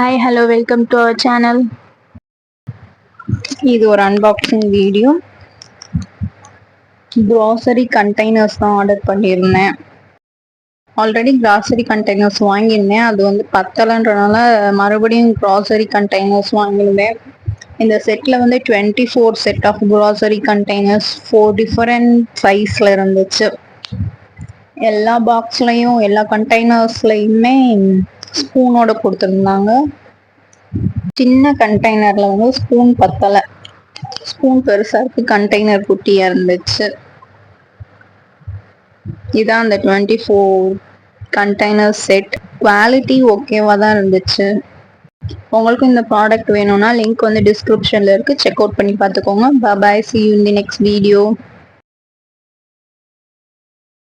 Hi, hello, welcome to our channel. இது ஒரு unboxing video. Grocery containers தான் order பண்ணியிருந்தேன். ஆல்ரெடி க்ராசரி கண்டெய்னர்ஸ் வாங்கியிருந்தேன். அது வந்து பத்தலைன்றனால மறுபடியும் க்ராசரி கண்டெய்னர்ஸ் வாங்கியிருந்தேன். இந்த செட்டில் வந்து 24 set of grocery containers 4 different சைஸில் இருந்துச்சு. எல்லா பாக்ஸ்லையும் எல்லா கண்டெய்னர்ஸ்லையுமே ஸ்பூனோட கொடுத்துருந்தாங்க. சின்ன கண்டெய்னரில் வந்து ஸ்பூன் பத்தலை. ஸ்பூன் பெருசாக இருக்கு, கண்டெய்னர் குட்டியாக இருந்துச்சு. இதான் அந்த 24 கண்டெய்னர் செட். குவாலிட்டி ஓகேவா தான் இருந்துச்சு. உங்களுக்கும் இந்த ப்ராடக்ட் வேணும்னா லிங்க் வந்து டிஸ்கிரிப்ஷனில் இருக்குது, செக் அவுட் பண்ணி பார்த்துக்கோங்க. பாய், see you in the next video.